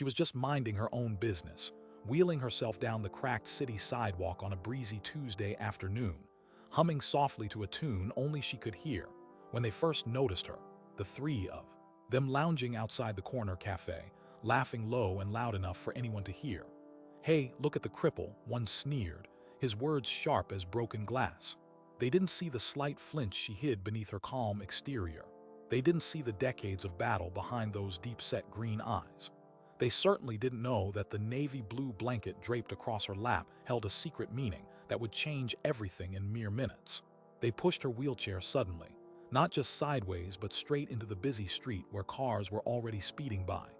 She was just minding her own business, wheeling herself down the cracked city sidewalk on a breezy Tuesday afternoon, humming softly to a tune only she could hear, when they first noticed her, the three of them lounging outside the corner cafe, laughing low and loud enough for anyone to hear. "Hey, look at the cripple," one sneered, his words sharp as broken glass. They didn't see the slight flinch she hid beneath her calm exterior. They didn't see the decades of battle behind those deep-set green eyes. They certainly didn't know that the navy blue blanket draped across her lap held a secret meaning that would change everything in mere minutes. They pushed her wheelchair suddenly, not just sideways but straight into the busy street where cars were already speeding by,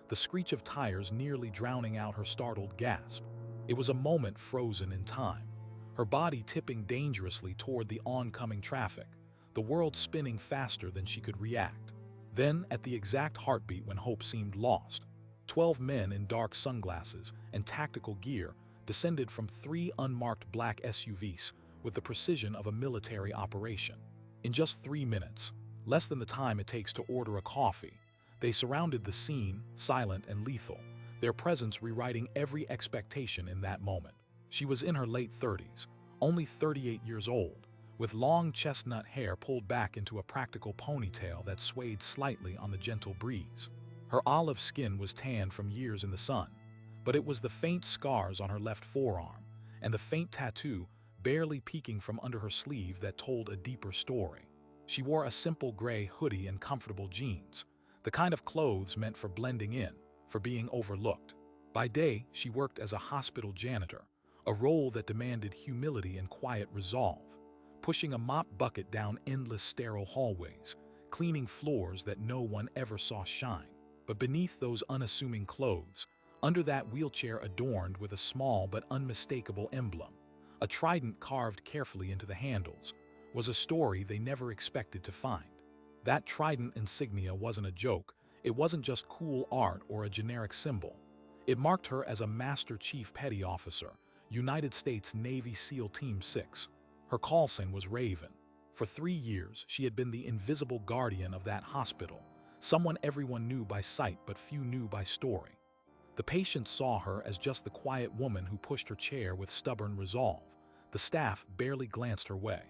the screech of tires nearly drowning out her startled gasp. It was a moment frozen in time, her body tipping dangerously toward the oncoming traffic, the world spinning faster than she could react. Then, at the exact heartbeat when hope seemed lost, 12 men in dark sunglasses and tactical gear descended from 3 unmarked black SUVs with the precision of a military operation. In just 3 minutes, less than the time it takes to order a coffee, they surrounded the scene, silent and lethal, their presence rewriting every expectation in that moment. She was in her late 30s, only 38 years old, with long chestnut hair pulled back into a practical ponytail that swayed slightly on the gentle breeze. Her olive skin was tanned from years in the sun, but it was the faint scars on her left forearm and the faint tattoo barely peeking from under her sleeve that told a deeper story. She wore a simple gray hoodie and comfortable jeans, the kind of clothes meant for blending in, for being overlooked. By day, she worked as a hospital janitor, a role that demanded humility and quiet resolve, pushing a mop bucket down endless sterile hallways, cleaning floors that no one ever saw shine. But beneath those unassuming clothes, under that wheelchair adorned with a small but unmistakable emblem, a trident carved carefully into the handles, was a story they never expected to find. That trident insignia wasn't a joke. It wasn't just cool art or a generic symbol. It marked her as a Master Chief Petty Officer, United States Navy SEAL Team 6. Her call sign was Raven. For 3 years, she had been the invisible guardian of that hospital, someone everyone knew by sight but few knew by story. The patients saw her as just the quiet woman who pushed her chair with stubborn resolve. The staff barely glanced her way.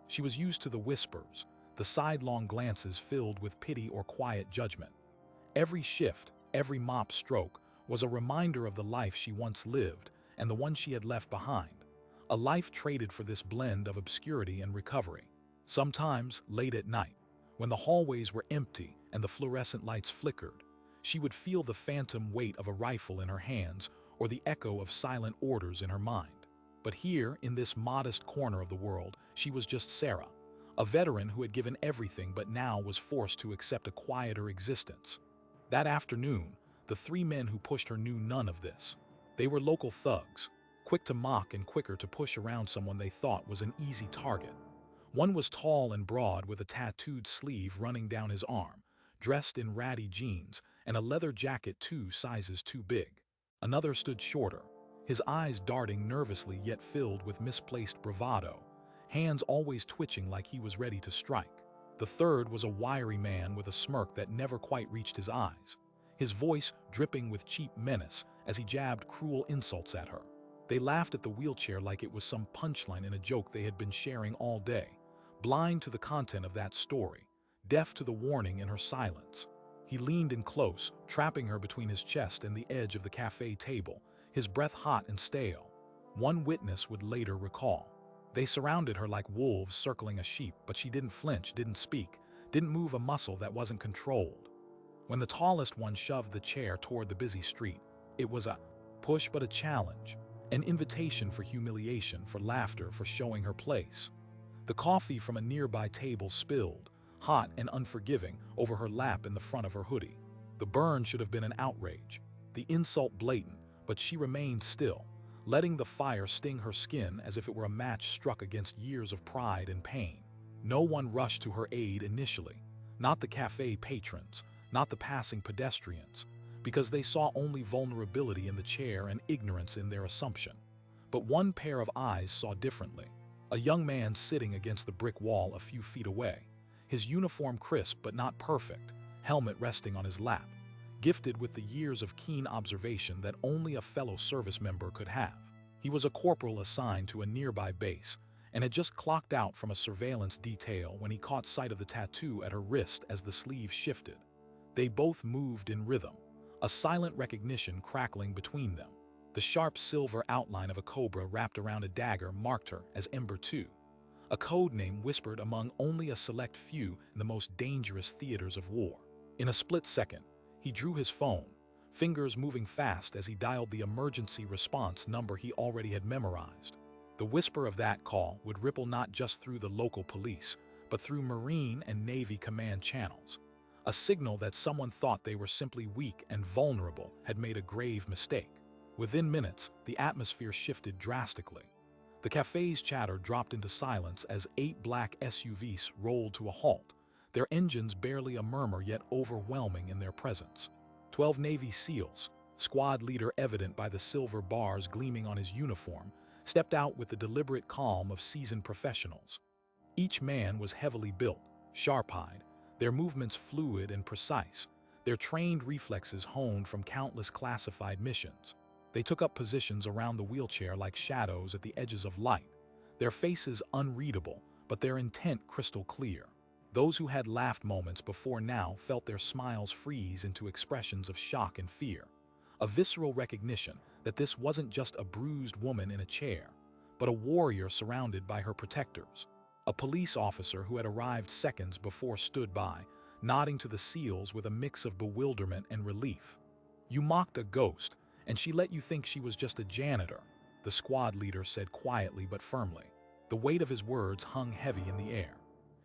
She was used to the whispers, the sidelong glances filled with pity or quiet judgment. Every shift, every mop stroke, was a reminder of the life she once lived and the one she had left behind, a life traded for this blend of obscurity and recovery. Sometimes, late at night, when the hallways were empty and the fluorescent lights flickered, she would feel the phantom weight of a rifle in her hands or the echo of silent orders in her mind. But here, in this modest corner of the world, she was just Sarah, a veteran who had given everything but now was forced to accept a quieter existence. That afternoon, the 3 men who pushed her knew none of this. They were local thugs, quick to mock and quicker to push around someone they thought was an easy target. One was tall and broad with a tattooed sleeve running down his arm, dressed in ratty jeans and a leather jacket 2 sizes too big. Another stood shorter, his eyes darting nervously yet filled with misplaced bravado, hands always twitching like he was ready to strike. The third was a wiry man with a smirk that never quite reached his eyes, his voice dripping with cheap menace as he jabbed cruel insults at her. They laughed at the wheelchair like it was some punchline in a joke they had been sharing all day, blind to the content of that story, deaf to the warning in her silence. He leaned in close, trapping her between his chest and the edge of the cafe table, his breath hot and stale. One witness would later recall. They surrounded her like wolves circling a sheep, but she didn't flinch, didn't speak, didn't move a muscle that wasn't controlled. When the tallest one shoved the chair toward the busy street, it was a push but a challenge, an invitation for humiliation, for laughter, for showing her place. The coffee from a nearby table spilled, hot and unforgiving, over her lap in the front of her hoodie. The burn should have been an outrage, the insult blatant, but she remained still, letting the fire sting her skin as if it were a match struck against years of pride and pain. No one rushed to her aid initially, not the cafe patrons, not the passing pedestrians, because they saw only vulnerability in the chair and ignorance in their assumption. But one pair of eyes saw differently. A young man sitting against the brick wall a few feet away, his uniform crisp but not perfect, helmet resting on his lap, gifted with the years of keen observation that only a fellow service member could have. He was a corporal assigned to a nearby base, and had just clocked out from a surveillance detail when he caught sight of the tattoo at her wrist as the sleeve shifted. They both moved in rhythm, a silent recognition crackling between them. The sharp silver outline of a cobra wrapped around a dagger marked her as Ember 2, a code name whispered among only a select few in the most dangerous theaters of war. In a split second, he drew his phone, fingers moving fast as he dialed the emergency response number he already had memorized. The whisper of that call would ripple not just through the local police, but through Marine and Navy command channels. A signal that someone thought they were simply weak and vulnerable had made a grave mistake. Within minutes, the atmosphere shifted drastically. The cafe's chatter dropped into silence as 8 black SUVs rolled to a halt, their engines barely a murmur yet overwhelming in their presence. 12 Navy SEALs, squad leader evident by the silver bars gleaming on his uniform, stepped out with the deliberate calm of seasoned professionals. Each man was heavily built, sharp-eyed, their movements fluid and precise, their trained reflexes honed from countless classified missions. They took up positions around the wheelchair like shadows at the edges of light, their faces unreadable, but their intent crystal clear. Those who had laughed moments before now felt their smiles freeze into expressions of shock and fear, a visceral recognition that this wasn't just a bruised woman in a chair, but a warrior surrounded by her protectors. A police officer who had arrived seconds before stood by, nodding to the SEALs with a mix of bewilderment and relief. "You mocked a ghost, and she let you think she was just a janitor," the squad leader said quietly but firmly. The weight of his words hung heavy in the air.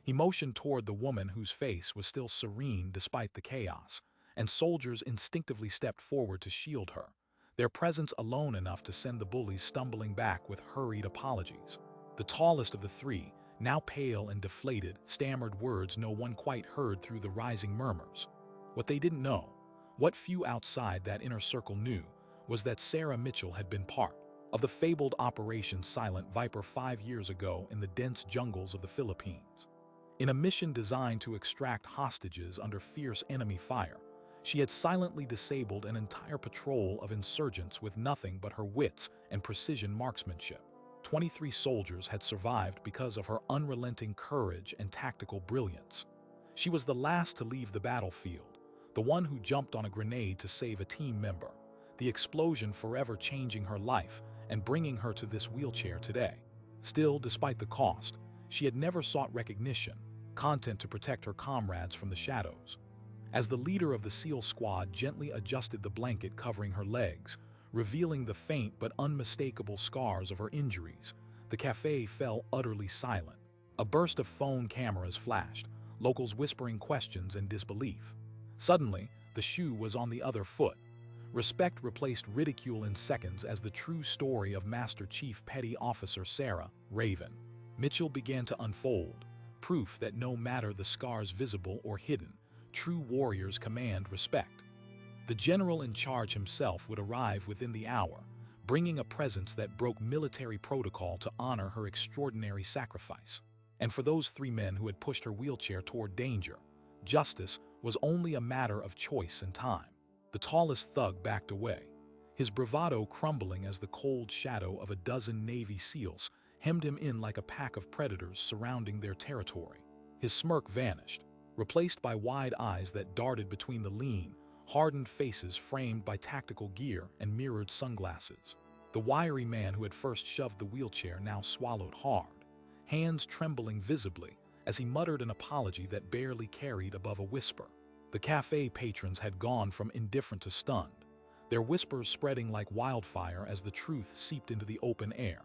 He motioned toward the woman whose face was still serene despite the chaos, and soldiers instinctively stepped forward to shield her, their presence alone enough to send the bullies stumbling back with hurried apologies. The tallest of the three, now pale and deflated, stammered words no one quite heard through the rising murmurs. What they didn't know, what few outside that inner circle knew, was that Sarah Mitchell had been part of the fabled Operation Silent Viper 5 years ago in the dense jungles of the Philippines. In a mission designed to extract hostages under fierce enemy fire, she had silently disabled an entire patrol of insurgents with nothing but her wits and precision marksmanship. 23 soldiers had survived because of her unrelenting courage and tactical brilliance. She was the last to leave the battlefield, the one who jumped on a grenade to save a team member, the explosion forever changing her life and bringing her to this wheelchair today. Still, despite the cost, she had never sought recognition, content to protect her comrades from the shadows. As the leader of the SEAL squad gently adjusted the blanket covering her legs, revealing the faint but unmistakable scars of her injuries, the cafe fell utterly silent. A burst of phone cameras flashed, locals whispering questions and disbelief. Suddenly, the shoe was on the other foot. Respect replaced ridicule in seconds as the true story of Master Chief Petty Officer Sarah Raven Mitchell began to unfold, proof that no matter the scars visible or hidden, true warriors command respect. The general in charge himself would arrive within the hour, bringing a presence that broke military protocol to honor her extraordinary sacrifice. And for those 3 men who had pushed her wheelchair toward danger, justice was only a matter of choice and time. The tallest thug backed away, his bravado crumbling as the cold shadow of a dozen Navy SEALs hemmed him in like a pack of predators surrounding their territory. His smirk vanished, replaced by wide eyes that darted between the lean, hardened faces framed by tactical gear and mirrored sunglasses. The wiry man who had first shoved the wheelchair now swallowed hard, hands trembling visibly as he muttered an apology that barely carried above a whisper. The cafe patrons had gone from indifferent to stunned, their whispers spreading like wildfire as the truth seeped into the open air.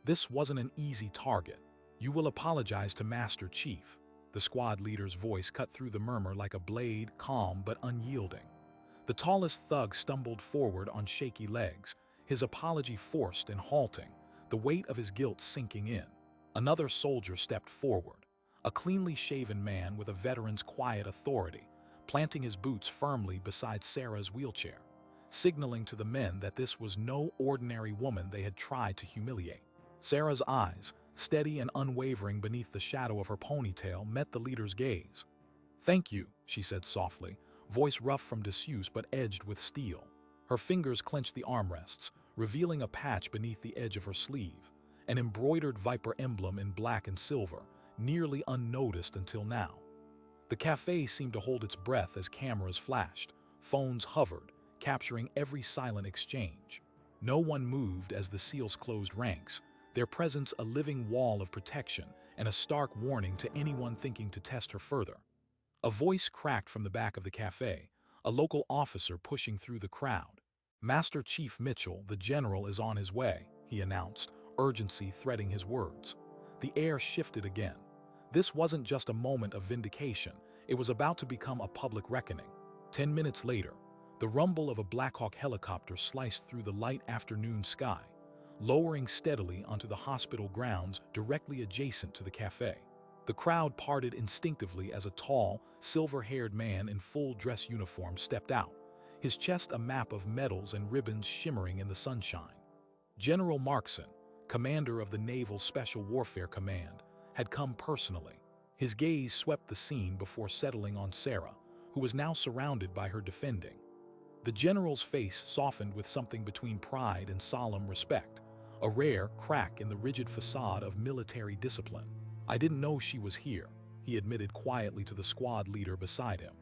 This wasn't an easy target. "You will apologize to Master Chief," the squad leader's voice cut through the murmur like a blade, calm but unyielding. The tallest thug stumbled forward on shaky legs, his apology forced and halting, the weight of his guilt sinking in. Another soldier stepped forward, a cleanly shaven man with a veteran's quiet authority, planting his boots firmly beside Sarah's wheelchair, signaling to the men that this was no ordinary woman they had tried to humiliate. Sarah's eyes, steady and unwavering beneath the shadow of her ponytail, met the leader's gaze. "Thank you," she said softly, voice rough from disuse but edged with steel. Her fingers clenched the armrests, revealing a patch beneath the edge of her sleeve, an embroidered viper emblem in black and silver, nearly unnoticed until now. The cafe seemed to hold its breath as cameras flashed, phones hovered, capturing every silent exchange. No one moved as the SEALs closed ranks, their presence a living wall of protection and a stark warning to anyone thinking to test her further. A voice cracked from the back of the cafe, a local officer pushing through the crowd. "Master Chief Mitchell, the general is on his way," he announced, urgency threading his words. The air shifted again. This wasn't just a moment of vindication, it was about to become a public reckoning. 10 minutes later, the rumble of a Black Hawk helicopter sliced through the light afternoon sky, lowering steadily onto the hospital grounds directly adjacent to the cafe. The crowd parted instinctively as a tall, silver-haired man in full dress uniform stepped out, his chest a map of medals and ribbons shimmering in the sunshine. General Markson, commander of the Naval Special Warfare Command, had come personally. His gaze swept the scene before settling on Sarah, who was now surrounded by her defending. The general's face softened with something between pride and solemn respect, a rare crack in the rigid facade of military discipline. "I didn't know she was here," he admitted quietly to the squad leader beside him.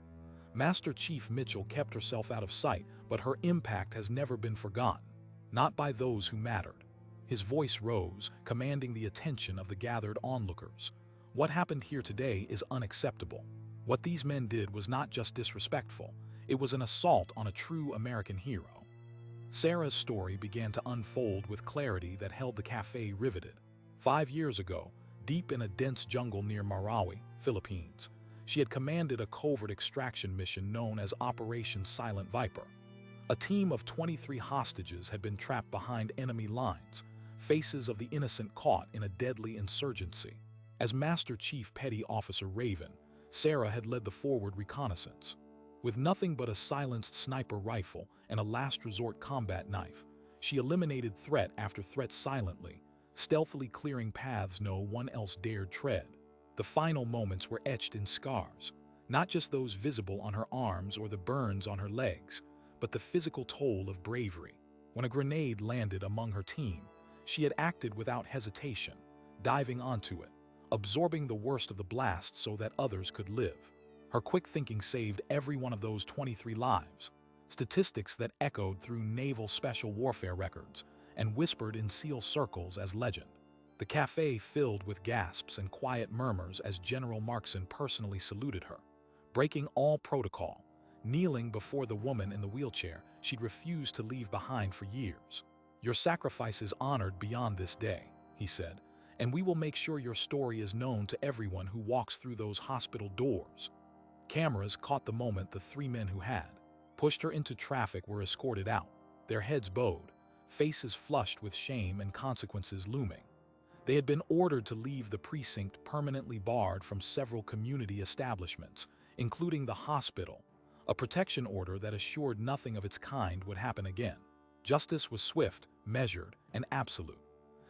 "Master Chief Mitchell kept herself out of sight, but her impact has never been forgotten. Not by those who mattered." His voice rose, commanding the attention of the gathered onlookers. "What happened here today is unacceptable. What these men did was not just disrespectful, it was an assault on a true American hero." Sarah's story began to unfold with clarity that held the cafe riveted. 5 years ago, deep in a dense jungle near Marawi, Philippines, she had commanded a covert extraction mission known as Operation Silent Viper. A team of 23 hostages had been trapped behind enemy lines, faces of the innocent caught in a deadly insurgency. As Master Chief Petty Officer Raven, Sarah had led the forward reconnaissance. With nothing but a silenced sniper rifle and a last-resort combat knife, she eliminated threat after threat silently, stealthily clearing paths no one else dared tread. The final moments were etched in scars, not just those visible on her arms or the burns on her legs, but the physical toll of bravery. When a grenade landed among her team, she had acted without hesitation, diving onto it, absorbing the worst of the blast so that others could live. Her quick thinking saved every one of those 23 lives, statistics that echoed through naval special warfare records and whispered in SEAL circles as legend. The cafe filled with gasps and quiet murmurs as General Markson personally saluted her, breaking all protocol, kneeling before the woman in the wheelchair she'd refused to leave behind for years. "Your sacrifice is honored beyond this day," he said, "and we will make sure your story is known to everyone who walks through those hospital doors." Cameras caught the moment the 3 men who had pushed her into traffic were escorted out, their heads bowed, faces flushed with shame and consequences looming. They had been ordered to leave the precinct permanently barred from several community establishments, including the hospital, a protection order that assured nothing of its kind would happen again. Justice was swift, measured, and absolute.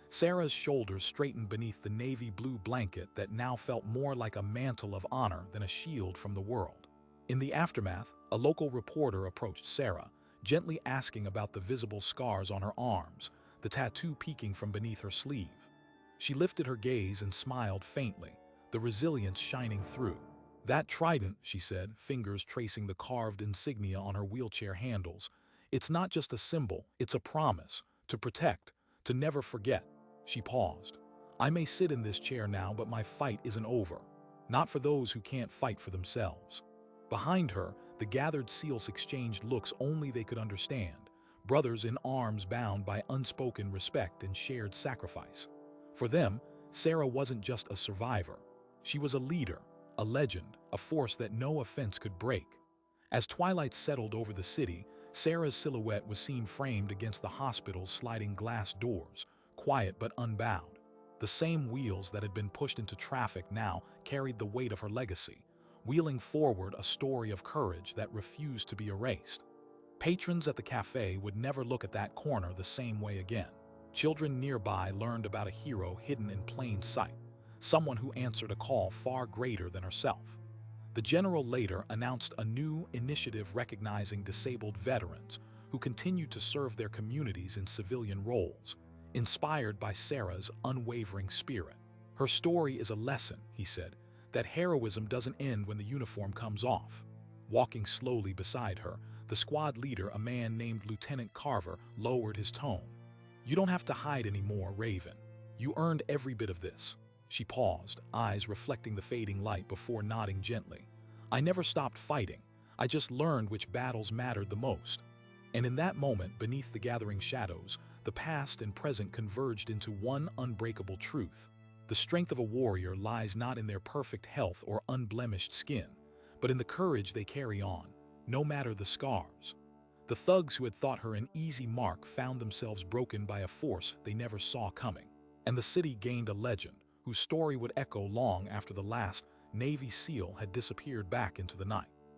Sarah's shoulders straightened beneath the navy blue blanket that now felt more like a mantle of honor than a shield from the world. In the aftermath, a local reporter approached Sarah, gently asking about the visible scars on her arms, the tattoo peeking from beneath her sleeve. She lifted her gaze and smiled faintly, the resilience shining through. "That trident," she said, fingers tracing the carved insignia on her wheelchair handles, "it's not just a symbol, it's a promise, to protect, to never forget." She paused. "I may sit in this chair now, but my fight isn't over. Not for those who can't fight for themselves." Behind her, the gathered SEALs exchanged looks only they could understand, brothers in arms bound by unspoken respect and shared sacrifice. For them, Sarah wasn't just a survivor. She was a leader, a legend, a force that no offense could break. As twilight settled over the city, Sarah's silhouette was seen framed against the hospital's sliding glass doors, quiet but unbowed. The same wheels that had been pushed into traffic now carried the weight of her legacy, wheeling forward a story of courage that refused to be erased. Patrons at the cafe would never look at that corner the same way again. Children nearby learned about a hero hidden in plain sight, someone who answered a call far greater than herself. The general later announced a new initiative recognizing disabled veterans who continued to serve their communities in civilian roles, inspired by Sarah's unwavering spirit. Her story is a lesson, he said, that heroism doesn't end when the uniform comes off. Walking slowly beside her, the squad leader, a man named Lieutenant Carver, lowered his tone. "You don't have to hide anymore, Raven. You earned every bit of this." She paused, eyes reflecting the fading light before nodding gently. "I never stopped fighting. I just learned which battles mattered the most." And in that moment, beneath the gathering shadows, the past and present converged into one unbreakable truth. The strength of a warrior lies not in their perfect health or unblemished skin, but in the courage they carry on, no matter the scars. The thugs who had thought her an easy mark found themselves broken by a force they never saw coming. And the city gained a legend whose story would echo long after the last Navy SEAL had disappeared back into the night.